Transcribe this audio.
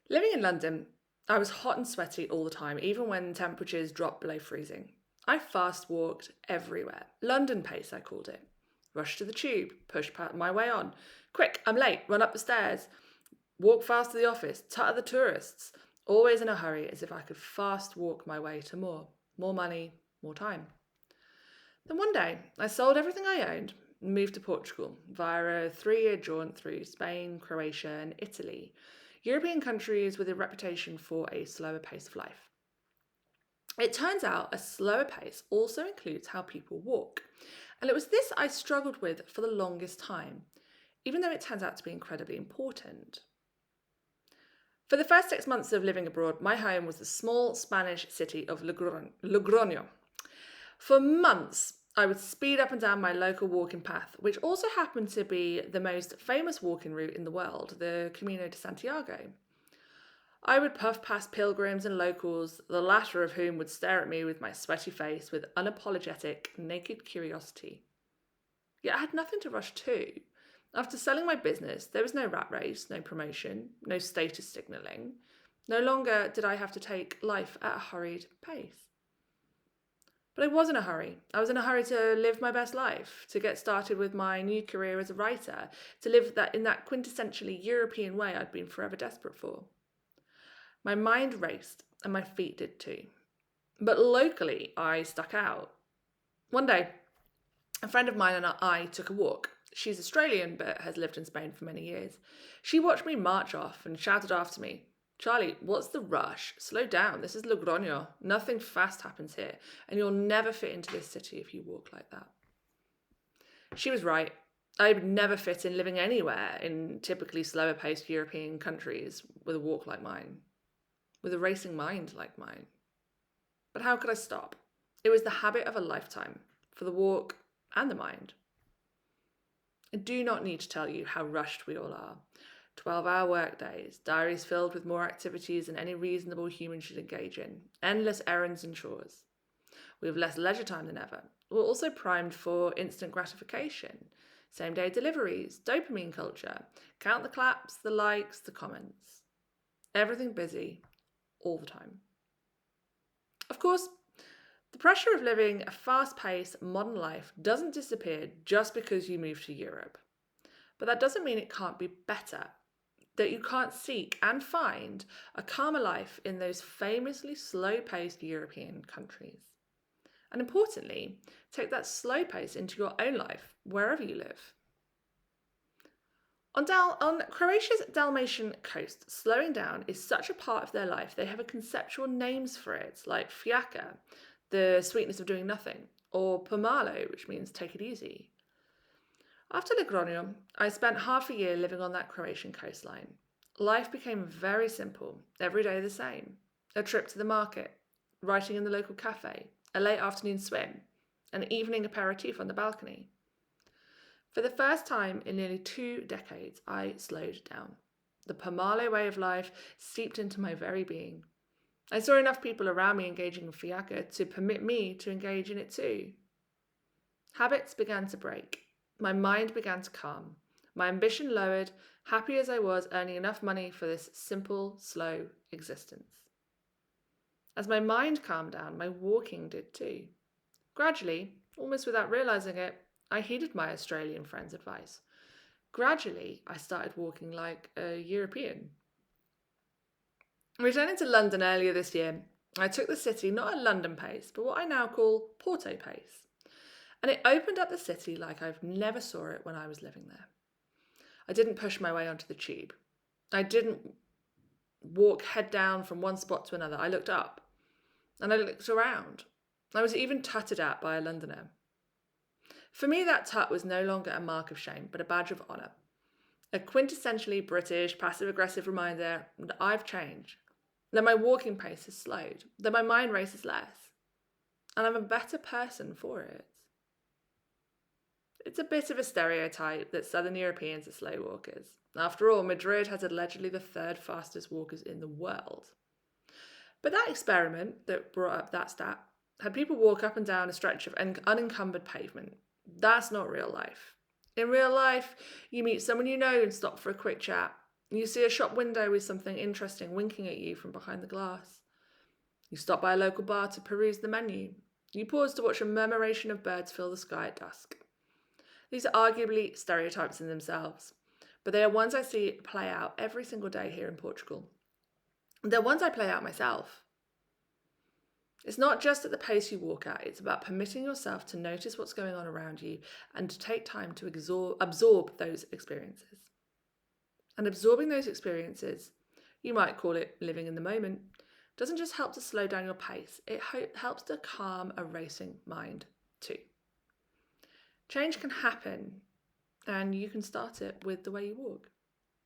Living in London, I was hot and sweaty all the time, even when temperatures dropped below freezing. I fast walked everywhere. London pace, I called it. Rush to the tube, push my way on. Quick, I'm late, run up the stairs. Walk fast to the office, tut at the tourists. Always in a hurry, as if I could fast walk my way to more. More money, more time. Then one day, I sold everything I owned and moved to Portugal via a 3-year jaunt through Spain, Croatia, and Italy, European countries with a reputation for a slower pace of life. It turns out a slower pace also includes how people walk, and it was this I struggled with for the longest time, even though it turns out to be incredibly important. For the first 6 months of living abroad, my home was the small Spanish city of Logroño. For months, I would speed up and down my local walking path, which also happened to be the most famous walking route in the world, the Camino de Santiago. I would puff past pilgrims and locals, the latter of whom would stare at me with my sweaty face with unapologetic, naked curiosity. Yet I had nothing to rush to. After selling my business, there was no rat race, no promotion, no status signalling. No longer did I have to take life at a hurried pace. But I was in a hurry. I was in a hurry to live my best life, to get started with my new career as a writer, to live that in that quintessentially European way I'd been forever desperate for. My mind raced, and my feet did too. But locally, I stuck out. One day, a friend of mine and I took a walk. She's Australian, but has lived in Spain for many years. She watched me march off and shouted after me, "Charlie, what's the rush? Slow down, this is Logroño. Nothing fast happens here, and you'll never fit into this city if you walk like that." She was right. I would never fit in living anywhere in typically slower paced European countries with a walk like mine, with a racing mind like mine. But how could I stop? It was the habit of a lifetime, for the walk and the mind. I do not need to tell you how rushed we all are. 12-hour workdays, diaries filled with more activities than any reasonable human should engage in, endless errands and chores. We have less leisure time than ever. We're also primed for instant gratification, same-day deliveries, dopamine culture, count the claps, the likes, the comments. Everything busy, all the time. Of course, the pressure of living a fast-paced, modern life doesn't disappear just because you move to Europe. But that doesn't mean it can't be better, that you can't seek and find a calmer life in those famously slow-paced European countries. And importantly, take that slow pace into your own life, wherever you live. On Croatia's Dalmatian coast, slowing down is such a part of their life, they have conceptual names for it, like fiaca, the sweetness of doing nothing, or pomalo, which means take it easy. After Logroño, I spent half a year living on that Croatian coastline. Life became very simple, every day the same. A trip to the market, writing in the local cafe, a late afternoon swim, an evening aperitif on the balcony. For the first time in nearly 2 decades, I slowed down. The pomalo way of life seeped into my very being. I saw enough people around me engaging in fiaca to permit me to engage in it too. Habits began to break. My mind began to calm. My ambition lowered, happy as I was earning enough money for this simple, slow existence. As my mind calmed down, my walking did too. Gradually, almost without realising it, I heeded my Australian friend's advice. Gradually, I started walking like a European. Returning to London earlier this year, I took the city not at London pace, but what I now call Porto pace. And it opened up the city like I've never saw it when I was living there. I didn't push my way onto the tube. I didn't walk head down from one spot to another. I looked up and I looked around. I was even tutted at by a Londoner. For me, that tut was no longer a mark of shame, but a badge of honour. A quintessentially British, passive-aggressive reminder that I've changed, that my walking pace has slowed, that my mind races less, and I'm a better person for it. It's a bit of a stereotype that Southern Europeans are slow walkers. After all, Madrid has allegedly the 3rd fastest walkers in the world. But that experiment that brought up that stat had people walk up and down a stretch of unencumbered pavement. That's not real life. In real life, you meet someone you know and stop for a quick chat. You see a shop window with something interesting winking at you from behind the glass. You stop by a local bar to peruse the menu. You pause to watch a murmuration of birds fill the sky at dusk. These are arguably stereotypes in themselves, but they are ones I see play out every single day here in Portugal. They're ones I play out myself. It's not just at the pace you walk at, it's about permitting yourself to notice what's going on around you and to take time to absorb those experiences. And absorbing those experiences, you might call it living in the moment, doesn't just help to slow down your pace, it helps to calm a racing mind too. Change can happen, and you can start it with the way you walk.